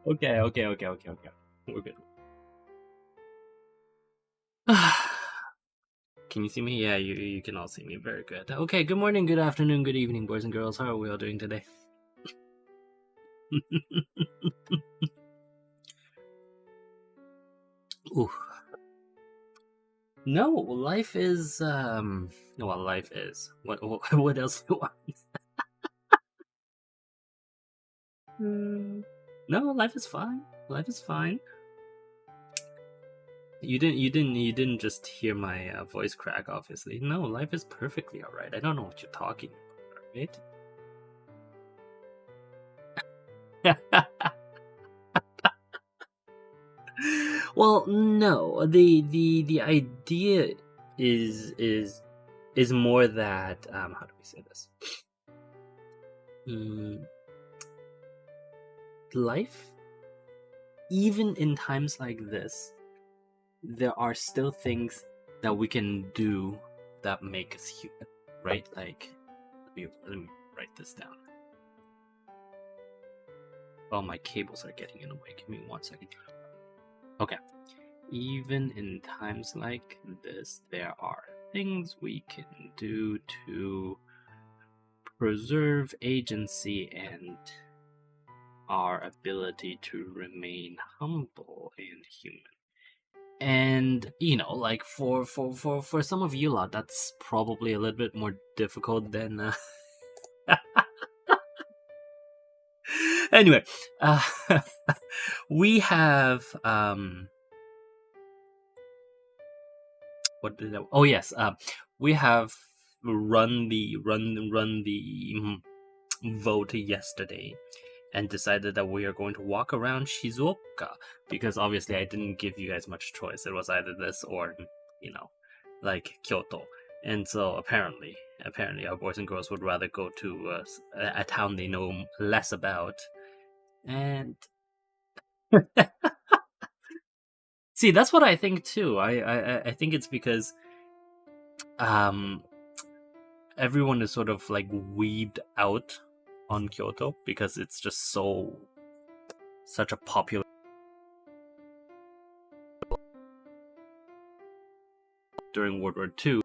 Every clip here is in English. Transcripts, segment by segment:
Okay. We're good. Can you see me? Yeah, you can all see me. Very good. Okay, good morning, good afternoon, good evening, boys and girls. How are we all doing today? Ooh. No, life is well, life is. What else do you want? No, life is fine. Life is fine. You didn't just hear my voice crack, obviously. No, life is perfectly alright. I don't know what you're talking about, right? Well, no. The idea is more that how do we say this? Mm, life, even in times like this, there are still things that we can do that make us human, right? Like, let me write this down. Oh, my cables are getting in the way. Give me 1 second. Okay. Even in times like this, there are things we can do to preserve agency and our ability to remain humble and human. And like for some of you lot, that's probably a little bit more difficult than anyway, uh we have what did I... oh yes, we have run the vote yesterday and decided that we are going to walk around Shizuoka, because obviously I didn't give you guys much choice. It was either this or like Kyoto. And so apparently our boys and girls would rather go to a town they know less about. And see, that's what I think too. I think it's because um everyone is sort of like weaved out on Kyoto because it's just such a popular during World War II.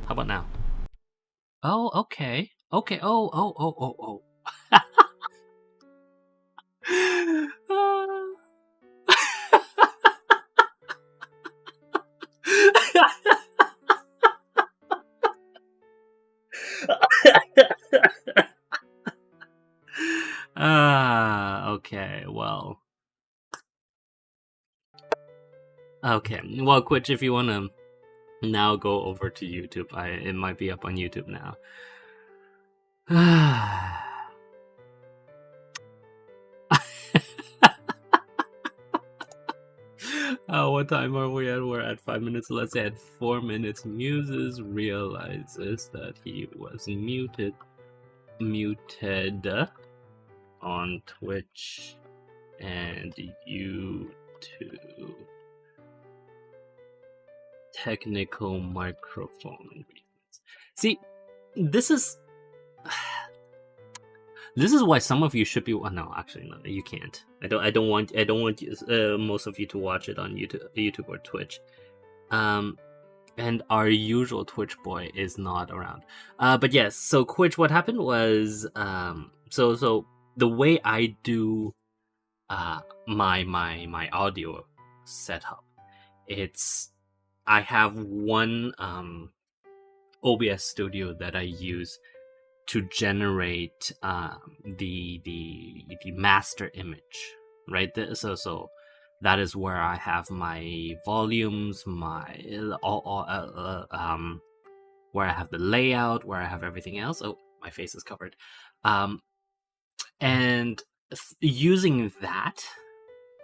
How about now? Oh, okay. Okay. Oh. Okay, well, Quitch, if you want to now go over to YouTube, it might be up on YouTube now. What time are we at? We're at 5 minutes. Let's add 4 minutes. Muses realizes that he was muted on Twitch and YouTube. Technical microphone reasons. See, this is why some of you should be. Well, no, actually, no, you can't. I don't want most of you to watch it on YouTube or Twitch. And our usual Twitch boy is not around. But yes, so Twitch, what happened was, so the way I do, my audio setup, I have one OBS Studio that I use to generate the master image, right? So that is where I have my volumes, my where I have the layout, where I have everything else. Oh, my face is covered. And using that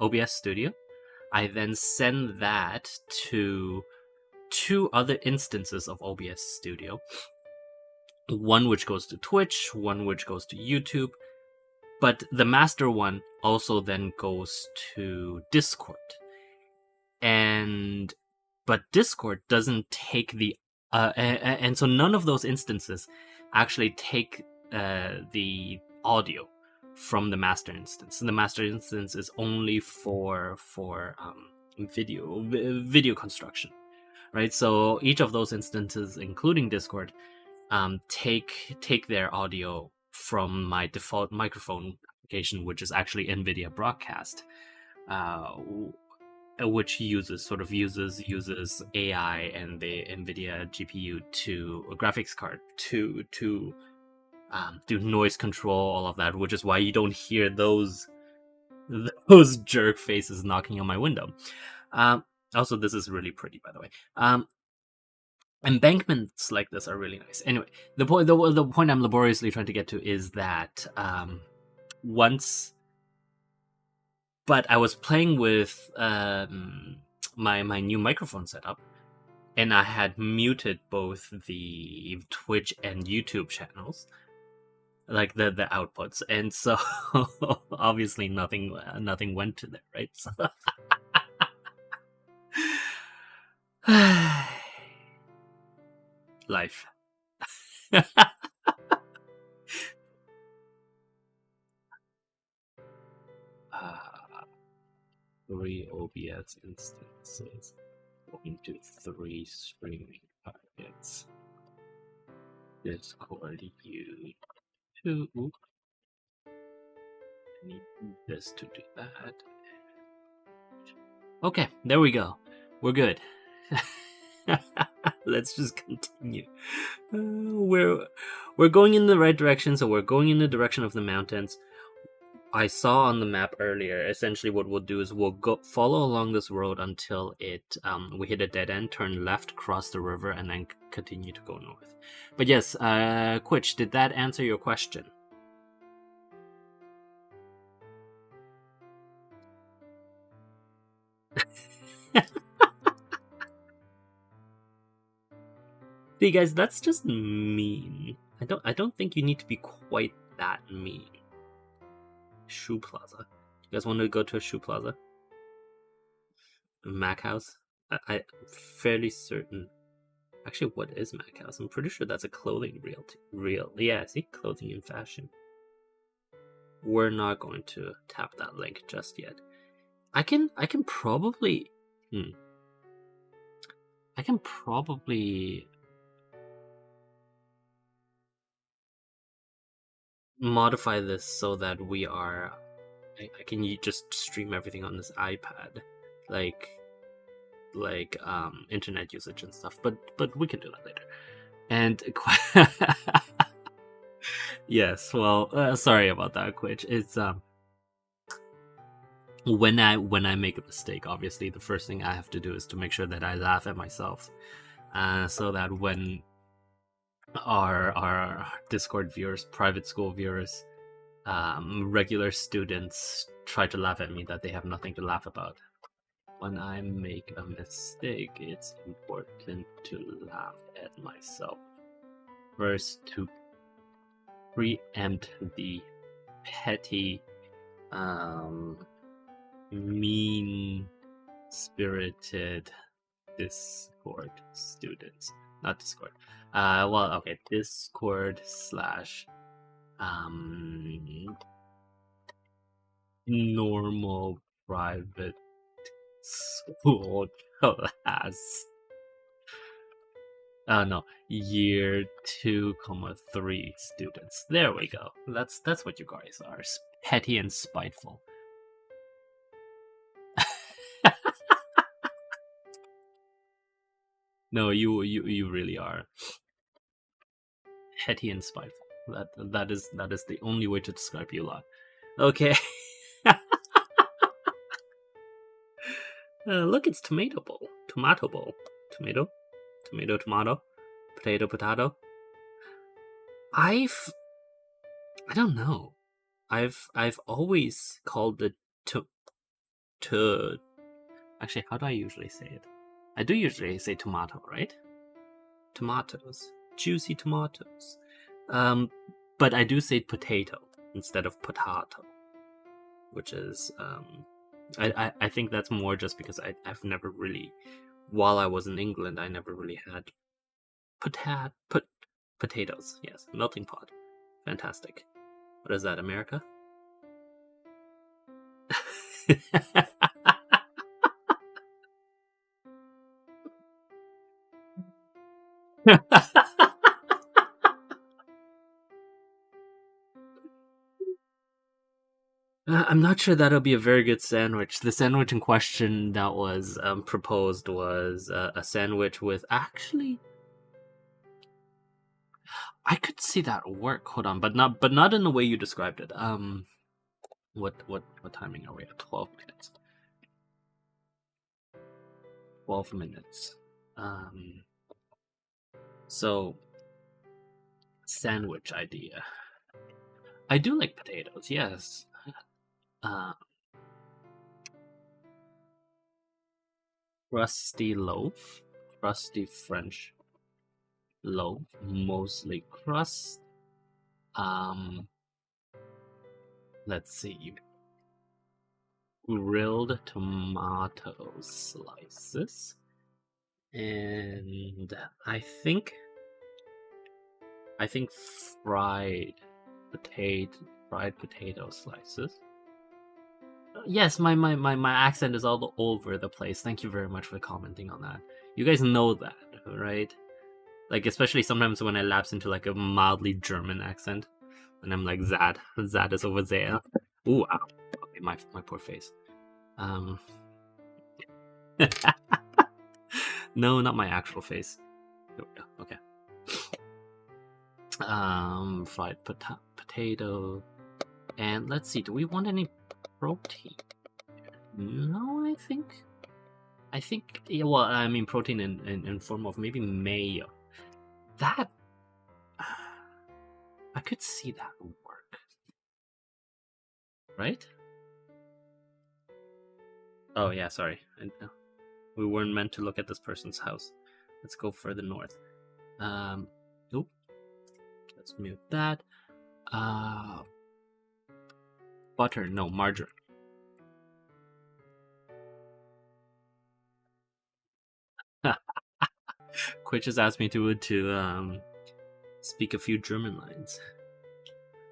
OBS Studio, I then send that to 2 other instances of OBS Studio. One which goes to Twitch, one which goes to YouTube, but the master one also then goes to Discord. But Discord doesn't take the and so none of those instances actually take the audio from the master instance. The master instance is only for video construction, right? So each of those instances, including Discord, take their audio from my default microphone application, which is actually NVIDIA Broadcast, which uses AI and the NVIDIA GPU to a graphics card to do noise control, all of that, which is why you don't hear those jerk faces knocking on my window. Also, this is really pretty, by the way. Embankments like this are really nice. Anyway, the point I'm laboriously trying to get to is that but I was playing with my new microphone setup, and I had muted both the Twitch and YouTube channels, like the outputs, and so obviously nothing went to there, right? So life. 3 OBS instances going to 3 streaming targets. Discord, YouTube. I need this to do that. Okay, there we go. We're good. Let's just continue. We're going in the right direction, so we're going in the direction of the mountains. I saw on the map earlier, essentially what we'll do is we'll go follow along this road until we hit a dead end, turn left, cross the river, and then continue to go north. But yes, Quitch, did that answer your question? See, guys, that's just mean. I don't think you need to be quite that mean. Shoe Plaza. You guys want to go to a Shoe Plaza? Mac House? I'm fairly certain. Actually, what is Mac House? I'm pretty sure that's a clothing real. Yeah, see, clothing and fashion. We're not going to tap that link just yet. I can probably. I can probably modify this so that we are. I can just stream everything on this iPad, like internet usage and stuff. But we can do that later. And yes, well, sorry about that, Quitch. It's when I make a mistake, obviously the first thing I have to do is to make sure that I laugh at myself, so that when our Discord viewers, private school viewers, regular students try to laugh at me, that they have nothing to laugh about. When I make a mistake, it's important to laugh at myself first, to preempt the petty, mean-spirited Discord students. Not Discord. Well, okay, Discord slash normal private school class. No, year 2, 3 students. There we go. That's what you guys are. Petty and spiteful. No, you really are. Petty and spiteful. That is the only way to describe you lot. Okay. Look, it's tomato bowl. Tomato bowl. Tomato. Tomato, tomato. Potato, potato. I don't know. I've always called it to. Actually, how do I usually say it? I do usually say tomato, right? Tomatoes. Juicy tomatoes. But I do say potato instead of potato, which is I think that's more just because I've never really, while I was in England, I never really had potatoes. Yes, melting pot. Fantastic. What is that, America? I'm not sure that'll be a very good sandwich. The sandwich in question that was proposed was a sandwich with, actually, I could see that work. Hold on, but not in the way you described it. What timing are we at? 12 minutes. 12 minutes. So sandwich idea. I do like potatoes, yes. Crusty loaf, crusty French loaf, mostly crust. Let's see. Grilled tomato slices, and I think fried potato slices. Yes, my accent is all over the place. Thank you very much for commenting on that. You guys know that, right? Like, especially sometimes when I lapse into like a mildly German accent, and I'm like, Zad is over there. Ooh, ow. Okay, my poor face. No, not my actual face. Okay. Fried potato, and let's see. Do we want any protein? No, I think. Yeah, well, I mean, protein in form of maybe mayo. That I could see that work, right? Oh yeah, sorry. We weren't meant to look at this person's house. Let's go further north. Nope. Let's mute that. Butter, no, margarine. Quit just asked me to speak a few German lines.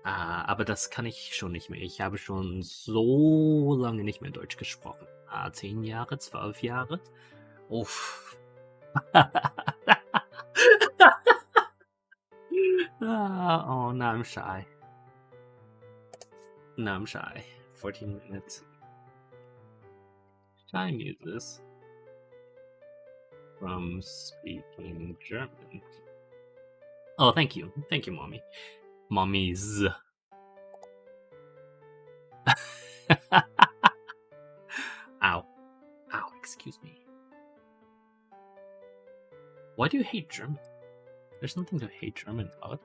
Aber das kann ich schon nicht mehr. Ich habe schon so lange nicht mehr Deutsch gesprochen. 10 Jahre, 12 Jahre. Uff. Oh, now I'm shy. 14 minutes. Shy muses from speaking German. Oh, thank you, mommy. Mommies. Excuse me. Why do you hate German? There's nothing to hate German about.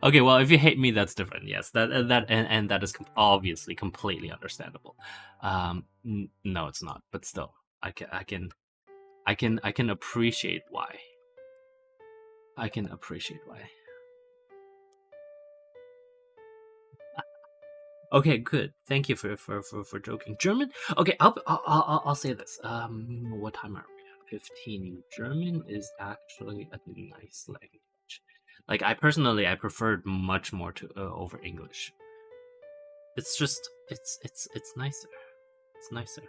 Okay, well, if you hate me, that's different. Yes, that is obviously completely understandable. No, it's not. But still, I can appreciate why. I can appreciate why. Okay, good. Thank you for joking. German. Okay, I'll say this. What time are we at? 15. German is actually a nice language. Like I personally, I preferred much more to over English. It's just it's nicer. It's nicer.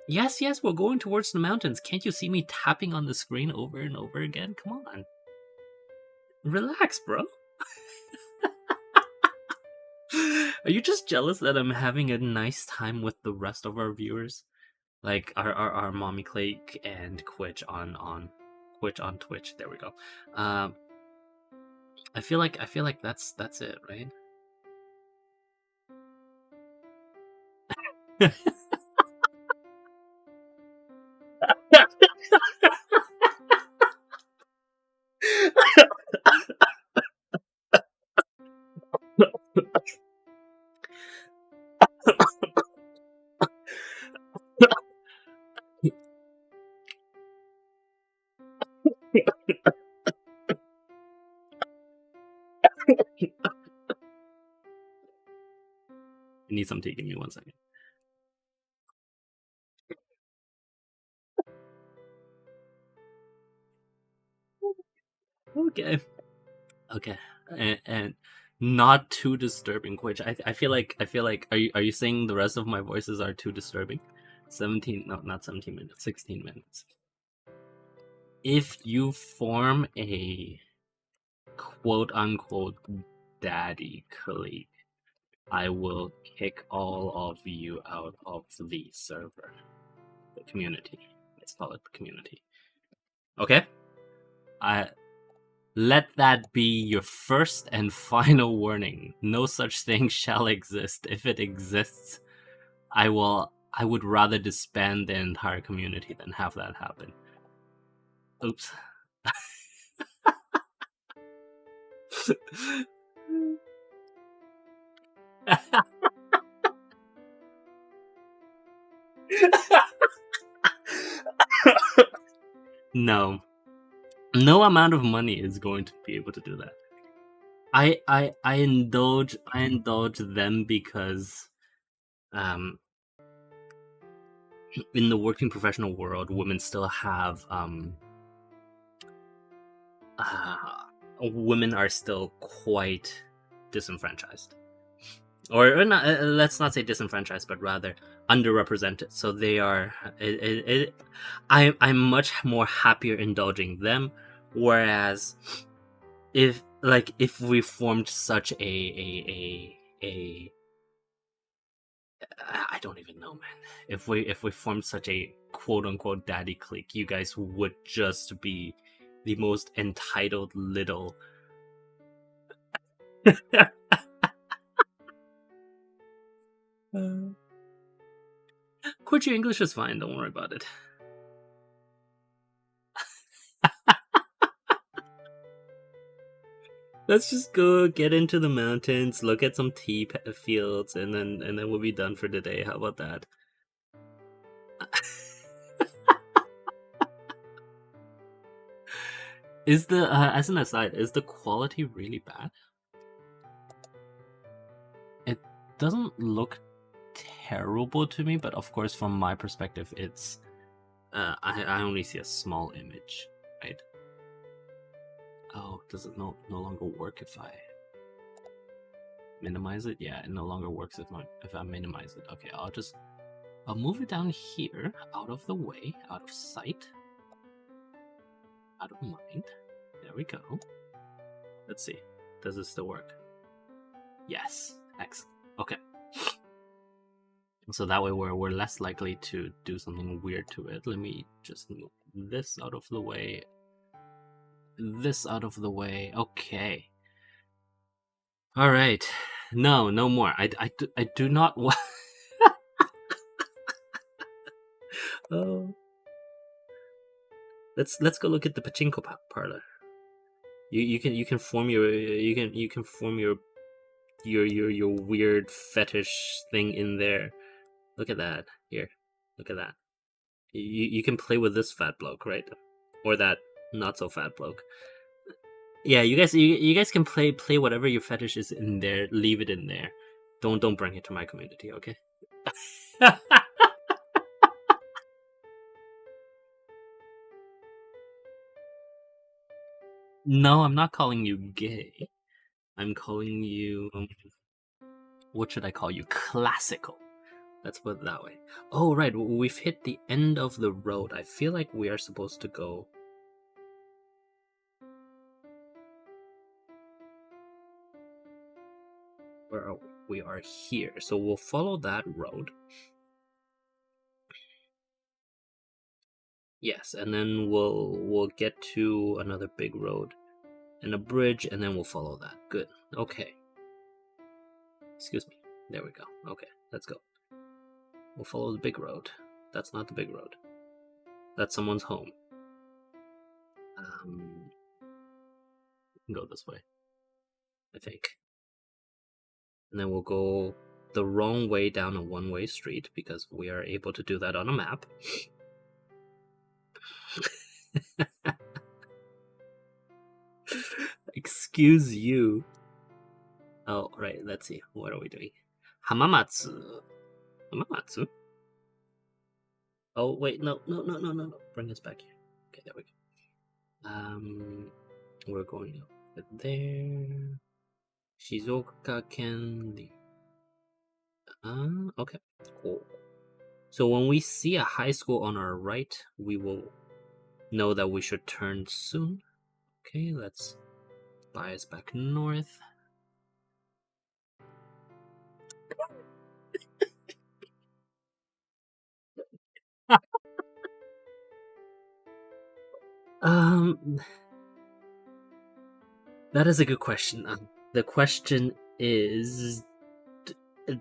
Yes, yes, we're going towards the mountains. Can't you see me tapping on the screen over and over again? Come on. Relax, bro. Are you just jealous that I'm having a nice time with the rest of our viewers? Like our Mommy Clake and Quitch on Twitch. There we go. I feel like that's it, right? I need some tea. Give me 1 second. Okay. Okay. And not too disturbing, which I feel like are you saying the rest of my voices are too disturbing? 17 no, not 17 minutes, 16 minutes. If you form a quote unquote daddy clique, I will kick all of you out of the server. The community. Let's call it the community. Okay? Let that be your first and final warning. No such thing shall exist. If it exists, I would rather disband the entire community than have that happen. Oops. No. No amount of money is going to be able to do that. I indulge them because in the working professional world, women still have women are still quite disenfranchised, or not. Let's not say disenfranchised, but rather underrepresented. So they are. I'm much more happier indulging them, whereas if we formed such a I don't even know, man. If we formed such a quote unquote daddy clique, you guys would just be the most entitled little. Quit, your English is fine. Don't worry about it. Let's just go get into the mountains, look at some tea fields, and then we'll be done for the day. How about that? Is the as an aside, is the quality really bad? It doesn't look terrible to me, but of course, from my perspective, it's I only see a small image, right? Oh, does it no longer work if I minimize it? Yeah, it no longer works if I minimize it. Okay, I'll move it down here, out of the way, out of sight, out of mind. There we go. Let's see. Does it still work? Yes. Excellent. Okay. So that way we're less likely to do something weird to it. Let me just move this out of the way. This out of the way. Okay. All right. No, no more. I do not want. Oh, let's go look at the pachinko parlor. You can form you can form your weird fetish thing in there. Look at that. Here, look at that. You can play with this fat bloke, right? Or that not so fat bloke. Yeah, you guys can play whatever your fetish is in there. Leave it in there. Don't bring it to my community, okay? No, I'm not calling you gay. I'm calling you what should I call you? Classical. Let's put it that way. Oh right, we've hit the end of the road. I feel like we are supposed to go. Where are we? We are here, so we'll follow that road. Yes, and then we'll get to another big road and a bridge, and then we'll follow that. Good. Okay. Excuse me. There we go. Okay, let's go. We'll follow the big road. That's not the big road. That's someone's home. We can go this way, I think. And then we'll go the wrong way down a one-way street because we are able to do that on a map. Excuse you. Oh, right, let's see. What are we doing? Hamamatsu. Hamamatsu? Oh, wait, no. Bring us back here. Okay, there we go. We're going over there. Shizuoka Ken. Okay, cool. So when we see a high school on our right, we will know that we should turn soon. Okay, let's bias back north. That is a good question. The question is,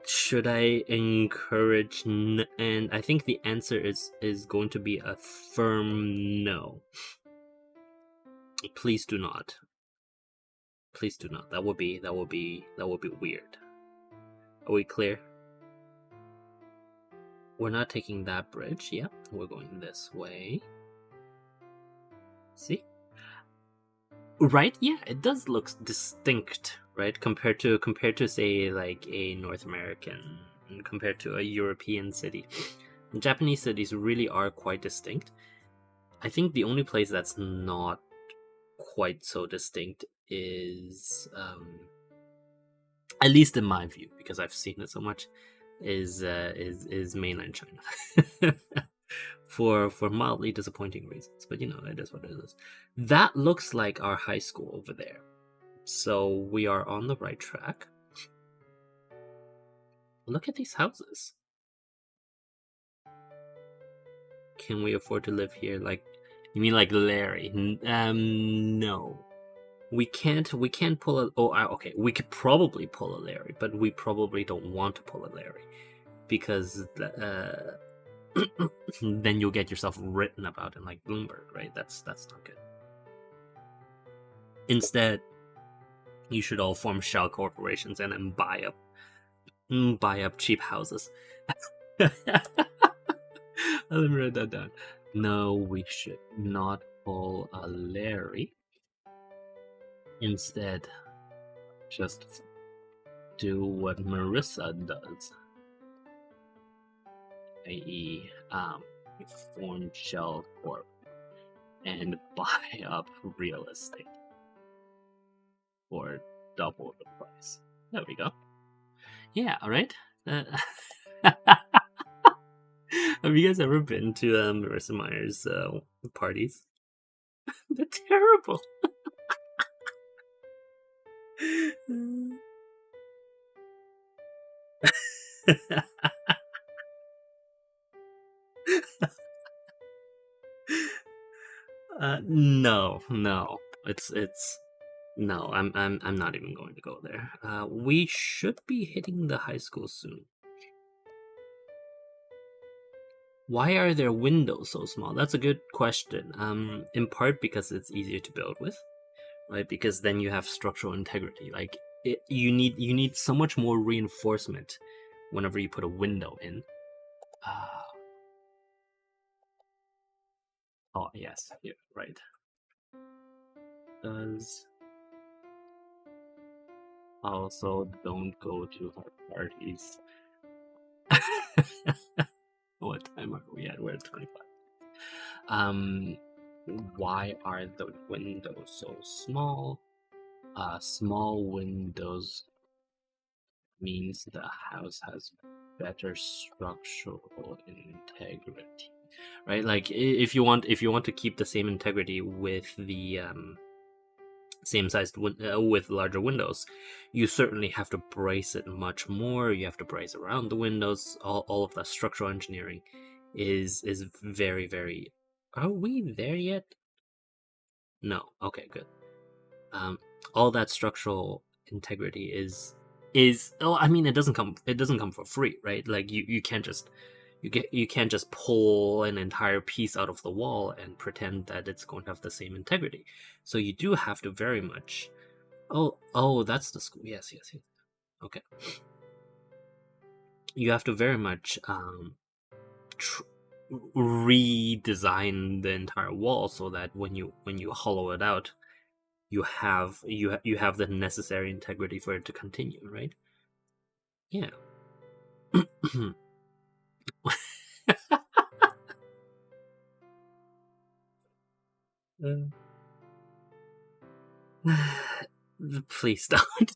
should I encourage? And I think the answer is going to be a firm no. Please do not. Please do not. That would be weird. Are we clear? We're not taking that bridge. Yep, we're going this way. See? Right? Yeah, it does look distinct, right? Compared to say like a North American, compared to a European city. Japanese cities really are quite distinct. I think the only place that's not quite so distinct is, at least in my view, because I've seen it so much, is mainland China. For mildly disappointing reasons, but it is what it is. That looks like our high school over there, so we are on the right track. Look at these houses. Can we afford to live here? Like, you mean like Larry? No. We can't pull a. Oh, okay. We could probably pull a Larry, but we probably don't want to pull a Larry because then you'll get yourself written about in like Bloomberg, right? That's not good. Instead, you should all form shell corporations and then buy up cheap houses. Let me write that down. No, we should not pull a Larry. Instead, just do what Marissa does, i.e., form shell corp and buy up real estate for double the price. There we go. Yeah, all right. Have you guys ever been to Marissa Meyer's parties? They're terrible. No. It's No, I'm not even going to go there. We should be hitting the high school soon. Why are their windows so small? That's a good question. In part because it's easier to build with, right? Because then you have structural integrity. Like you need so much more reinforcement whenever you put a window in. Oh yes, yeah, right. Does also don't go to her parties. What time are we at? We're at 25. Um, why are the windows so small? Small windows means the house has better structural integrity, right? Like if you want to keep the same integrity with the same sized with larger windows, you certainly have to brace it much more. You have to brace around the windows. All of that structural engineering is very very. Are we there yet? No. Okay, good. Um, all that structural integrity is oh, I mean, it doesn't come for free, right? Like you can't just you can't just pull an entire piece out of the wall and pretend that it's going to have the same integrity. So you do have to very much. Oh, that's the school. Yes, yes, yes. Okay. You have to very much tr- redesign the entire wall so that when you hollow it out, you have the necessary integrity for it to continue, right? Yeah. Please don't.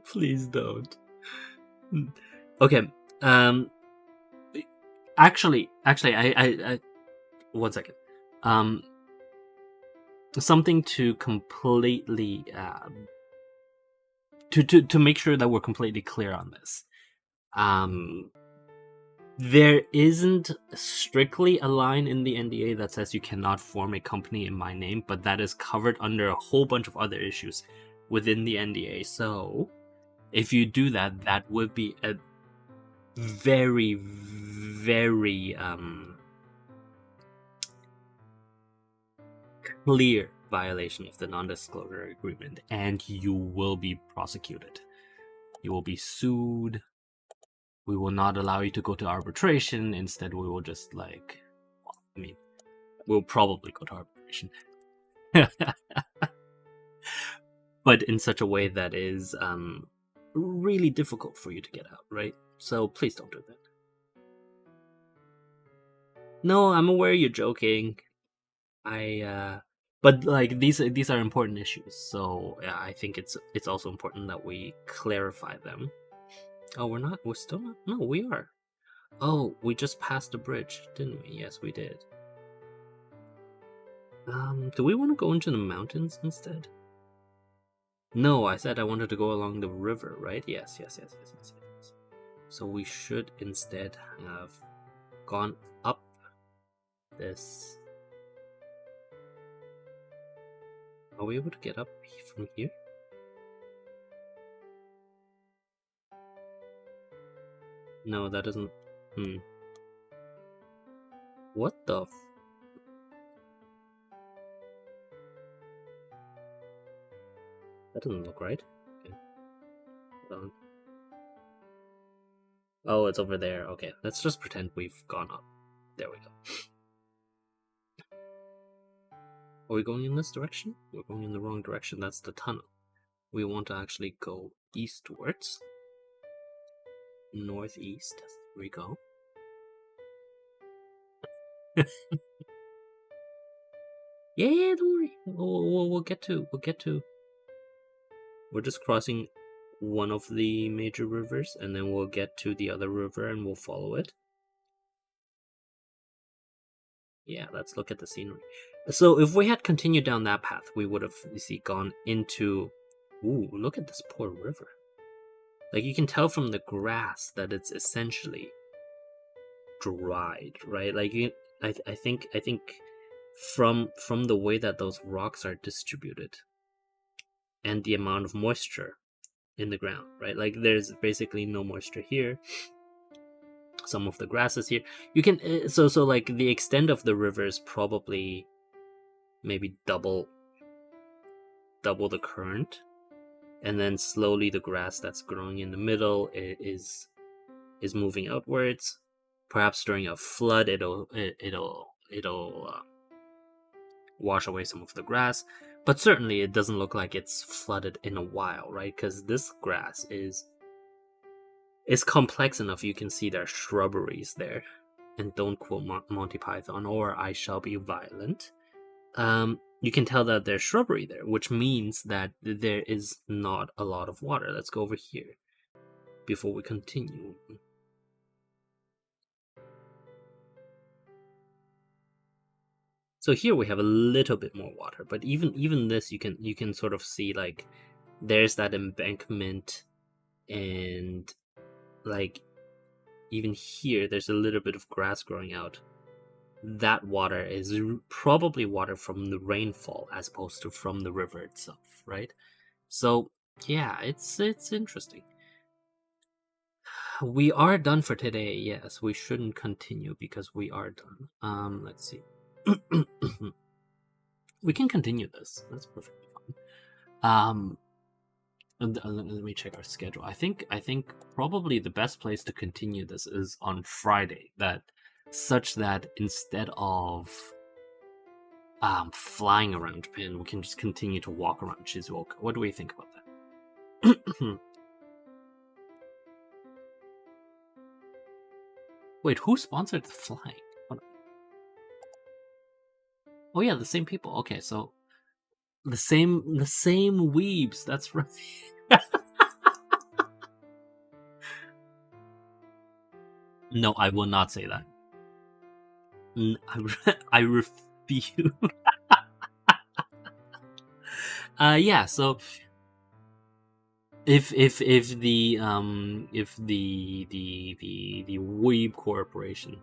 Please don't. Okay. Um. Actually, I 1 second. Um. Something to completely to make sure that we're completely clear on this. Um. There isn't strictly a line in the NDA that says you cannot form a company in my name, but that is covered under a whole bunch of other issues within the NDA. So, if you do that, that would be a very, very clear violation of the non-disclosure agreement, and you will be prosecuted. You will be sued. We will not allow you to go to arbitration. Instead, we will just I mean, we'll probably go to arbitration. But in such a way that is really difficult for you to get out, right? So please don't do that. No, I'm aware you're joking. But like these are important issues, so yeah, I think it's also important that we clarify them. Oh, we're not. We're still not. No, we are. Oh, we just passed a bridge, didn't we? Yes, we did. Do we want to go into the mountains instead? No, I said I wanted to go along the river, right? Yes, yes, yes, yes, yes, yes. So we should instead have gone up this. Are we able to get up from here? No, that doesn't. What the? That doesn't look right. Okay. Hold on. Oh, it's over there. Okay, let's just pretend we've gone up. There we go. Are we going in this direction? We're going in the wrong direction. That's the tunnel. We want to actually go eastwards. Northeast. There we go. Yeah, don't worry. We'll get to. We'll get to. We're just crossing one of the major rivers, and then we'll get to the other river, and we'll follow it. Yeah, let's look at the scenery. So if we had continued down that path, we would have, you see, gone into. Ooh, look at this poor river. Like you can tell from the grass that it's essentially dried, right? Like I think from the way that those rocks are distributed and the amount of moisture in the ground, right? Like there's basically no moisture here. Some of the grass is here. You can so like the extent of the river is probably maybe double the current, and then slowly the grass that's growing in the middle is moving outwards. Perhaps during a flood, it'll wash away some of the grass, but certainly it doesn't look like it's flooded in a while, right? Because this grass is complex enough. You can see there are shrubberies there, and don't quote Monty Python or I shall be violent. You can tell that there's shrubbery there, which means that there is not a lot of water. Let's go over here before we continue. So here we have a little bit more water, but even this you can sort of see, like there's that embankment, and like even here there's a little bit of grass growing out. That water is probably water from the rainfall as opposed to from the river itself, right? So yeah, it's interesting. We are done for today. Yes, we shouldn't continue because we are done. Let's see. We can continue this. That's perfectly fine. Let me check our schedule. I think probably the best place to continue this is on Friday. Such that instead of flying around Japan, we can just continue to walk around Shizuoka. What do we think about that? Wait, who sponsored the flying? Oh yeah, the same people. Okay, so the same weebs. That's right. No, I will not say that. I refuse. Yeah. So if the Weeb Corporation,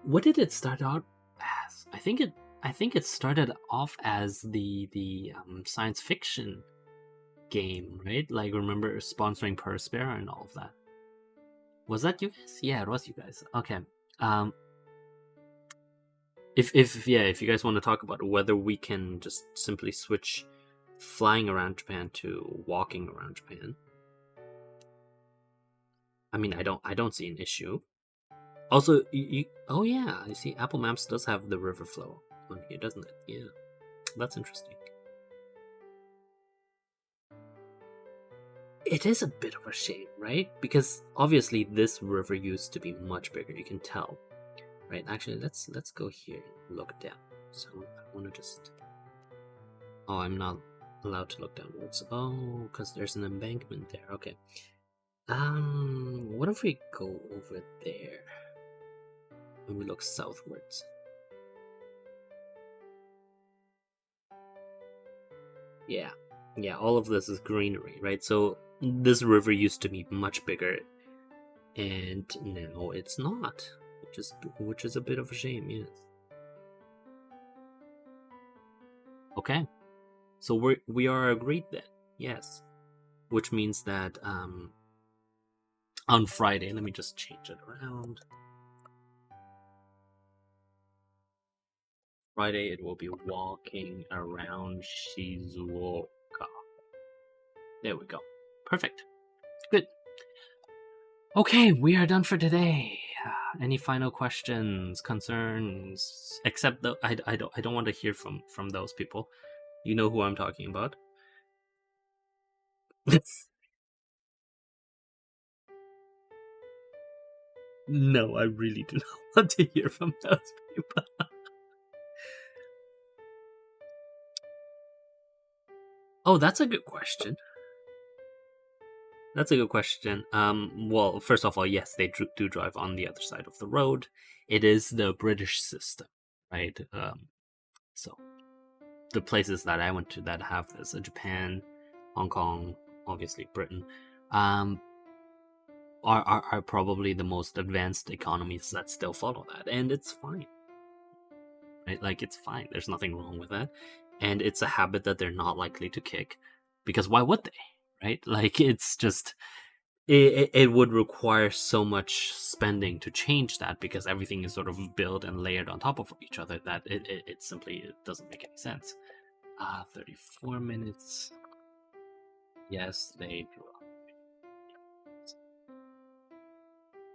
what did it start out as? I think it started off as the science fiction game, right? Like, remember sponsoring Perispera and all of that. Was that you guys? Yeah, it was you guys. Okay. If you guys want to talk about whether we can just simply switch flying around Japan to walking around Japan, I mean, I don't see an issue. Also, oh yeah, I see Apple Maps does have the river flow on here, doesn't it? Yeah, that's interesting. It is a bit of a shame, right? Because obviously this river used to be much bigger. You can tell, right? Actually, let's go here and look down. So I want to just. Oh, I'm not allowed to look downwards. Oh, because there's an embankment there. Okay. What if we go over there and we look southwards? Yeah, all of this is greenery, right? So this river used to be much bigger, and now it's not, which is a bit of a shame. Yes. Okay, so we are agreed then. Yes, which means that on Friday, let me just change it around. Friday, it will be walking around Shizuoka. There we go. Perfect. Good. Okay, we are done for today. Any final questions, concerns? Except the I don't want to hear from those people. You know who I'm talking about. No, I really do not want to hear from those people. Oh, that's a good question. That's a good question. Well, first of all, yes, they do drive on the other side of the road. It is the British system, right? So the places that I went to that have this, Japan, Hong Kong, obviously Britain, are probably the most advanced economies that still follow that, and it's fine. right? Like, it's fine. There's nothing wrong with that. And it's a habit that they're not likely to kick, because why would they, right? Like, it's just, it would require so much spending to change that, because everything is sort of built and layered on top of each other, that it simply it doesn't make any sense. 34 minutes. Yes, they do.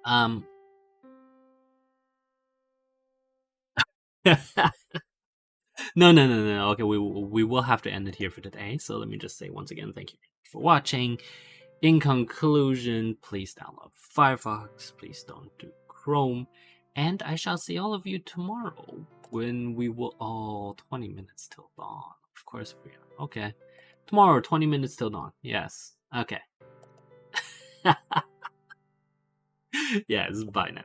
Um, no, no, no, no. Okay, we will have to end it here for today. So let me just say once again, thank you for watching. In conclusion, please download Firefox. Please don't do Chrome. And I shall see all of you tomorrow when we will. Oh, 20 minutes till dawn. Of course we are. Okay. Tomorrow, 20 minutes till dawn. Yes. Okay. Yes, bye now.